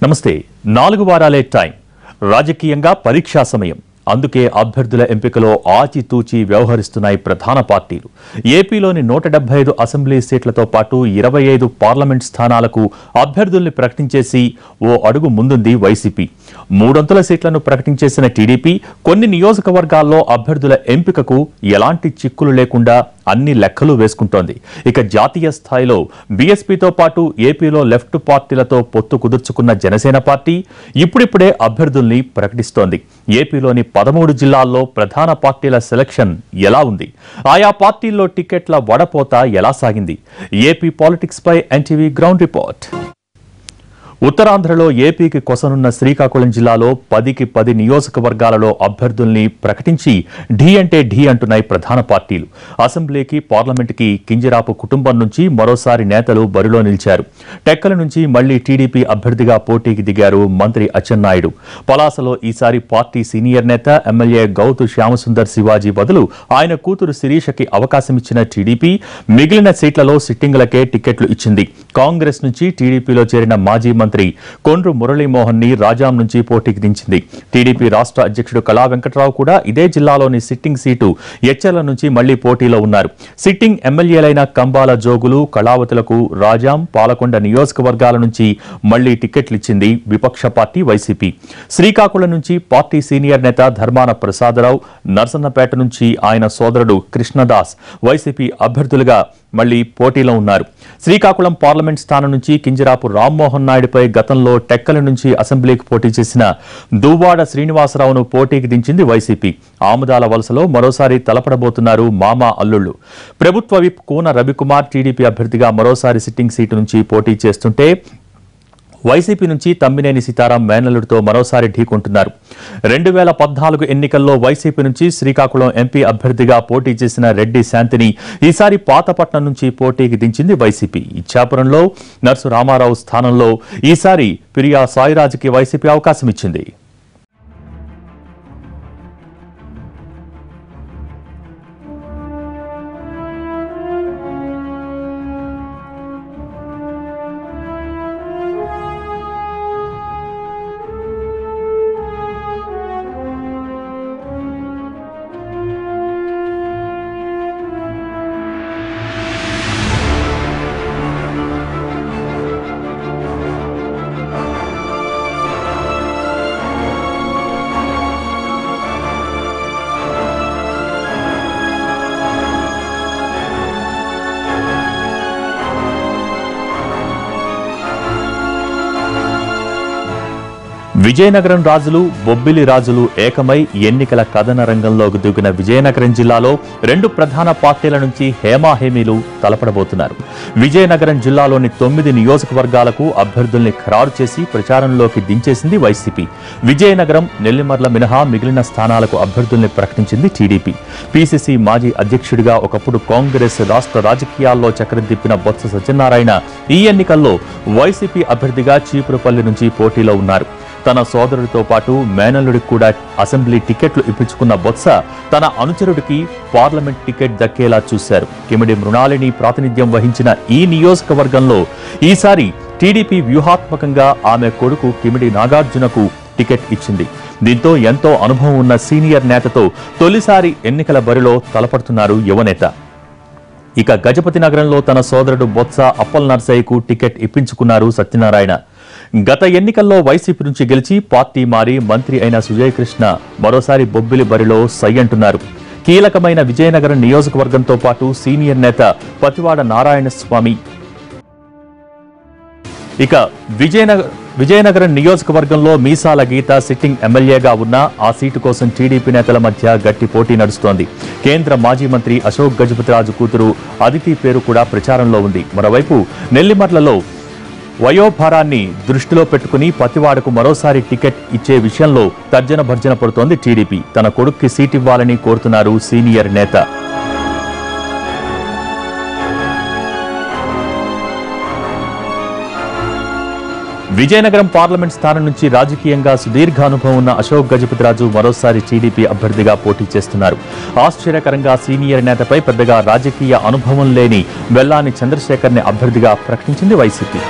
నమస్తే 4 వారాలే టైం రాజకీయంగా పరీక్షా సమయం అందుకే అభ్యర్థుల ఎంపికలో ఆచితూచి వ్యవహరిస్తున్నాయి ప్రధాన పార్టీలు ఏపీలోని 175 అసెంబ్లీ సీట్లతో పాటు 25 పార్లమెంట్ స్థానాలకు అభ్యర్థుల్ని ప్రకటించేసి ఓ అడుగు ముందుంది వైసీపీ 300 సీట్లను ప్రకటించేసిన టీడీపీ కొన్ని నియోజకవర్గాల్లో అభ్యర్థుల ఎంపికకు ఎలాంటి చిక్కులు లేకుండా అన్ని లెక్కలు వేసుకుంటోంది ఇక జాతీయ స్థాయిలో బీఎస్పీతో పాటు ఏపీలో లెఫ్ట్ పార్టీలతో పొత్తు కుదుర్చుకున్న జనసేన పార్టీ ఇప్పుడిప్పుడే అభ్యర్థుల్ని ప్రకటిస్తోంది ఏపీలోని 13 జిల్లాల్లో ప్రధాన పార్టీల సెలక్షన్ ఎలా ఉంది ఆయా పార్టీల్లో టికెట్ల వడపోత ఎలా సాగింది ఏపీ పాలిటిక్స్ పై ఎన్టీవీ గ్రౌండ్ రిపోర్ట్ ఉత్తరాంధ్రలో ఏపీకి కొసనున్న శ్రీకాకుళం జిల్లాలో 10కి 10 నియోజకవర్గాలలో అభ్యర్థుల్ని ప్రకటించి ఢీ అంటే ఢీ అంటున్నాయి ప్రధాన పార్టీలు అసెంబ్లీకి పార్లమెంటుకి కింజరాపు కుటుంబం నుంచి మరోసారి నేతలు బరిలో నిలిచారు టెక్కల నుంచి మళ్లీ టీడీపీ అభ్యర్థిగా పోటీకి దిగారు మంత్రి అచ్చెన్నాయుడు పలాసలో ఈసారి పార్టీ సీనియర్ నేత ఎమ్మెల్యే గౌతు శ్యామసుందర్ శివాజీ బదులు ఆయన కూతురు శిరీషకి అవకాశమిచ్చిన టీడీపీ మిగిలిన సీట్లలో సిట్టింగులకే టికెట్లు ఇచ్చింది కాంగ్రెస్ నుంచి టీడీపీలో చేరిన మాజీ మంత్రి కొండ్రు మురళీమోహన్ ని రాజాం నుంచి పోటీకి దించింది టీడీపీ రాష్ట్ర అధ్యక్షుడు కళా వెంకట్రావు కూడా ఇదే జిల్లాలోని సిట్టింగ్ సీటు ఎచ్చెర్ల నుంచి మళ్లీ పోటీలో ఉన్నారు సిట్టింగ్ ఎమ్మెల్యేలైన కంబాల జోగులు కళావతులకు రాజాం పాలకొండ నియోజకవర్గాల నుంచి మళ్లీ టికెట్లిచ్చింది విపక్ష పార్టీ వైసీపీ శ్రీకాకుళం నుంచి పార్టీ సీనియర్ నేత ధర్మాన ప్రసాదరావు నర్సన్నపేట నుంచి ఆయన సోదరుడు కృష్ణదాస్ వైసీపీ అభ్యర్థులుగా మళ్లీ పోటీలో ఉన్నారు శ్రీకాకుళం పార్లమెంట్ స్థానం నుంచి కింజరాపు రామ్మోహన్ నాయుడుపై గతంలో టెక్కల నుంచి అసెంబ్లీకి పోటీ చేసిన దువ్వాడ శ్రీనివాసరావును పోటీకి దించింది వైసీపీ ఆముదాల వలసలో మరోసారి తలపడబోతున్నారు మామా అల్లుళ్లు ప్రభుత్వ విప్ కూన రవికుమార్ టీడీపీ అభ్యర్థిగా మరోసారి సిట్టింగ్ సీటు నుంచి పోటీ చేస్తుంటే వైసీపీ నుంచి తమ్మినేని సీతారాం మేనల్లుడితో మరోసారి ఢీకొంటున్నారు 2014 ఎన్నికల్లో వైసీపీ నుంచి శ్రీకాకుళం ఎంపీ అభ్యర్థిగా పోటీ చేసిన రెడ్డి శాంతిని ఈసారి పాతపట్నం నుంచి పోటీకి దించింది వైసీపీ ఇచ్చాపురంలో నర్సు రామారావు స్థానంలో ఈసారి పిరియా సాయిరాజ్కి వైసీపీ అవకాశం ఇచ్చింది విజయనగరం రాజులు బొబ్బిలి రాజులు ఏకమై ఎన్నికల కథన రంగంలోకి దూకిన విజయనగరం జిల్లాలో 2 ప్రధాన పార్టీల నుంచి హేమాహేమీలు తలపడబోతున్నారు విజయనగరం జిల్లాలోని 9 నియోజకవర్గాలకు అభ్యర్థుల్ని ఖరారు చేసి ప్రచారంలోకి దించేసింది వైసీపీ విజయనగరం నెల్లిమర్ల మినహా మిగిలిన స్థానాలకు అభ్యర్థుల్ని ప్రకటించింది టీడీపీ పీసీసీ మాజీ అధ్యక్షుడిగా ఒకప్పుడు కాంగ్రెస్ రాష్ట్ర రాజకీయాల్లో చక్రం తిప్పిన బొత్స సత్యనారాయణ ఈ ఎన్నికల్లో వైసీపీ అభ్యర్థిగా చీపురుపల్లి నుంచి పోటీలో ఉన్నారు తన సోదరుడితో పాటు మేనల్లుడికి కూడా అసెంబ్లీ టికెట్లు ఇప్పించుకున్న బొత్స తన అనుచరుడికి పార్లమెంట్ టికెట్ దక్కేలా చూశారు కిమిడి మృణాలిని ప్రాతినిధ్యం వహించిన ఈ నియోజకవర్గంలో ఈసారి టీడీపీ వ్యూహాత్మకంగా ఆమె కొడుకు కిమిడి నాగార్జునకు టికెట్ ఇచ్చింది దీంతో ఎంతో అనుభవం ఉన్న సీనియర్ నేతతో తొలిసారి ఎన్నికల బరిలో తలపడుతున్నారు యువనేత ఇక గజపతి నగరంలో తన సోదరుడు బొత్స అప్పల్ నర్సయ్యకు టికెట్ ఇప్పించుకున్నారు సత్యనారాయణ గత ఎన్నికల్లో వైసీపీ నుంచి గెలిచి పార్టీ మారి మంత్రి అయిన సుజయ్ కృష్ణ మరోసారి బొబ్బిలి బరిలో సై అంటున్నారు కీలకమైన విజయనగరం నియోజకవర్గంతో పాటు సీనియర్ నేత పతివాడ నారాయణస్వామి ఇక విజయనగరం నియోజకవర్గంలో మీసాల గీత సిట్టింగ్ ఎమ్మెల్యేగా ఉన్న ఆ సీటు కోసం టీడీపీ నేతల మధ్య గట్టి పోటీ నడుస్తోంది కేంద్ర మాజీ మంత్రి అశోక్ గజపతిరాజు కూతురు అదితి పేరు కూడా ప్రచారంలో ఉంది మరోవైపు నెల్లిమర్లలో వయోభారాన్ని దృష్టిలో పెట్టుకుని పతివాడకు మరోసారి టికెట్ ఇచ్చే విషయంలో తర్జన భర్జన పడుతోంది టీడీపీ తన కొడుక్కి సీట్ ఇవ్వాలని కోరుతున్నారు సీనియర్ నేత విజయనగరం పార్లమెంట్ స్థానం నుంచి రాజకీయంగా సుదీర్ఘ అనుభవం ఉన్న అశోక్ గజపతిరాజు మరోసారి టీడీపీ అభ్యర్థిగా పోటీ చేస్తున్నారు. ఆశ్చర్యకరంగా సీనియర్ నేతపై పెద్దగా రాజకీయ అనుభవం లేని వెల్లాని చంద్రశేఖర్ని అభ్యర్థిగా ప్రకటించింది వైసీపీ.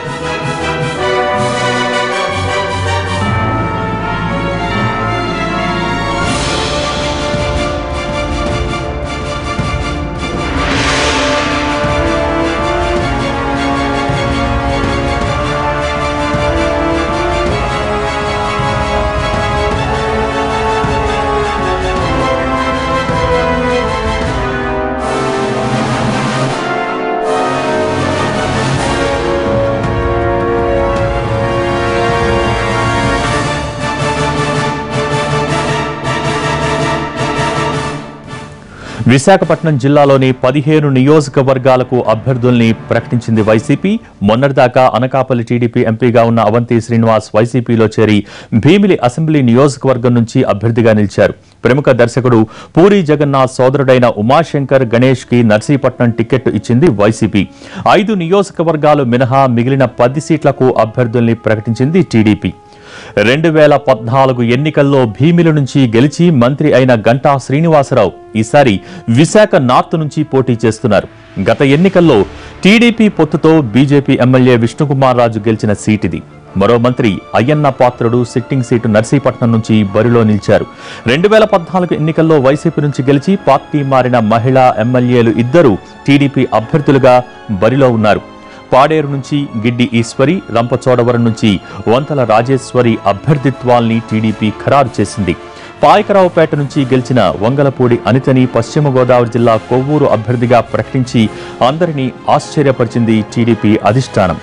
విశాఖపట్నం జిల్లాలోని 15 నియోజకవర్గాలకు అభ్యర్థుల్ని ప్రకటించింది వైసీపీ. మొన్నటిదాకా అనకాపల్లి టీడీపీ ఎంపీగా ఉన్న అవంతి శ్రీనివాస్ వైసీపీలో చేరి భీమిలి అసెంబ్లీ నియోజకవర్గం నుంచి అభ్యర్థిగా నిలిచారు. ప్రముఖ దర్శకుడు పూరి జగన్నాథ్ సోదరుడైన ఉమాశంకర్ గణేష్ కి నర్సీపట్నం టికెట్ ఇచ్చింది వైసీపీ. 5 నియోజకవర్గాలు మినహా మిగిలిన 10 సీట్లకు అభ్యర్థుల్ని ప్రకటించింది టీడీపీ. 2014 ఎన్నికల్లో భీమిలి నుంచి గెలిచి మంత్రి అయిన గంటా శ్రీనివాసరావు ఈసారి విశాఖ నార్త్ నుంచి పోటీ చేస్తున్నారు. గత ఎన్నికల్లో TDP పొత్తుతో BJP MLA Vishnukumar Raju గెలిచిన సీటిది. మరో మంత్రి అయ్యన్న పాత్రుడు సిట్టింగ్ సీటు నర్సీపట్నం నుంచి బరిలో నిలిచారు. 2014 ఎన్నికల్లో వైసీపీ నుంచి గెలిచి పార్టీ మారిన మహిళా ఎమ్మెల్యేలు ఇద్దరు టీడీపీ అభ్యర్థులుగా బరిలో ఉన్నారు. పాడేరు నుంచి గిడ్డి ఈశ్వరి, రంపచోడవరం నుంచి వంతల రాజేశ్వరి అభ్యర్థిత్వాల్ని టీడీపీ ఖరారు చేసింది. పాయకరావుపేట నుంచి గెలిచిన వంగలపూడి అనితని పశ్చిమ గోదావరి జిల్లా కొవ్వూరు అభ్యర్థిగా ప్రకటించి అందరినీ ఆశ్చర్యపరిచింది టీడీపీ అధిష్టానం.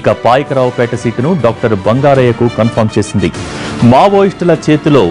ఇక పాయకరావుపేట సీటును డాక్టర్ బంగారయ్యకు కన్ఫర్మ్ చేసింది. మావోయిస్టుల చేతిలో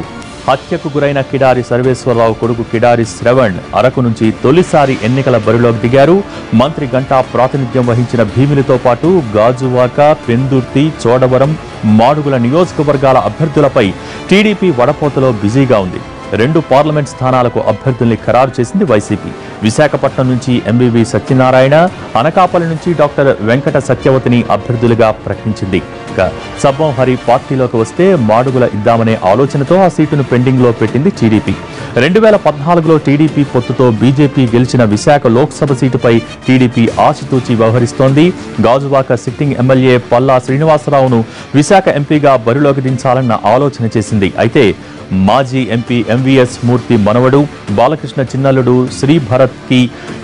హత్యకు గురైన కిడారి సర్వేశ్వరరావు కొడుకు కిడారి శ్రవణ్ అరకు నుంచి తొలిసారి ఎన్నికల బరిలోకి దిగారు. మంత్రి గంటా ప్రాతినిధ్యం వహించిన భీమిలితో పాటు గాజువాక, పెందుర్తి, చోడవరం, మాడుగుల నియోజకవర్గాల అభ్యర్థులపై టీడీపీ వడపోతలో బిజీగా ఉంది. 2 పార్లమెంట్ స్థానాలకు అభ్యర్థుల్ని ఖరారు చేసింది వైసీపీ. విశాఖపట్నం నుంచి ఎంబీవీ సత్యనారాయణ, అనకాపల్లి నుంచి డాక్టర్ వెంకట సత్యవతిని అభ్యర్థులుగా ప్రకటించింది. ఇక సబ్బం హరి పార్టీలోకి వస్తే మాడుగుల ఇద్దామనే ఆలోచనతో ఆ సీటును పెండింగ్ లో పెట్టింది టీడీపీ. 2014లో టీడీపీ పొత్తుతో బీజేపీ గెలిచిన విశాఖ లోక్సభ సీటుపై టీడీపీ ఆచితూచి వ్యవహరిస్తోంది. గాజువాక సిట్టింగ్ ఎమ్మెల్యే పల్లా శ్రీనివాసరావును విశాఖ ఎంపీగా బరిలోకి దించాలన్న ఆలోచన చేసింది. అయితే మాజీ ఎంపీ ఎంవీఎస్ మూర్తి మనవడు బాలకృష్ణ చిన్నల్లుడు శ్రీభరత్ కి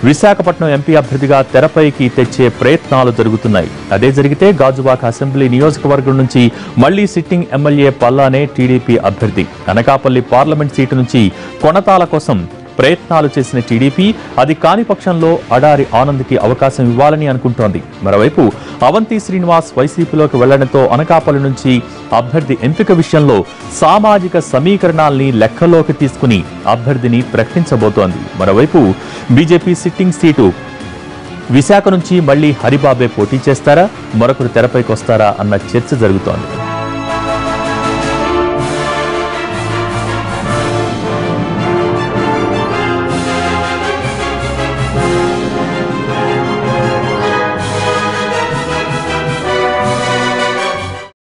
విశాఖపట్నం ఎంపీ అభ్యర్థిగా తెరపైకి తెచ్చే ప్రయత్నాలు జరుగుతున్నాయి. అదే జరిగితే గాజువాక అసెంబ్లీ నియోజకవర్గం నుంచి మళ్లీ సిట్టింగ్ ఎమ్మెల్యే పల్లానే టీడీపీ అభ్యర్థి. అనకాపల్లి పార్లమెంట్ సీటు నుంచి కొనతాల కోసం ప్రయత్నాలు చేసిన టీడీపీ అది కాని పక్షంలో అడారి ఆనంద్కి అవకాశం ఇవ్వాలని అనుకుంటోంది. మరోవైపు అవంతి శ్రీనివాస్ వైసీపీలోకి వెళ్లడంతో అనకాపల్లి నుంచి అభ్యర్థి ఎంపిక విషయంలో సామాజిక సమీకరణాల్ని లెక్కలోకి తీసుకుని అభ్యర్థిని ప్రకటించబోతోంది. మరోవైపు బీజేపీ సిట్టింగ్ సీటు విశాఖ నుంచి మళ్లీ హరిబాబే పోటీ చేస్తారా, మరొకరు తెరపైకి వస్తారా అన్న చర్చ జరుగుతోంది.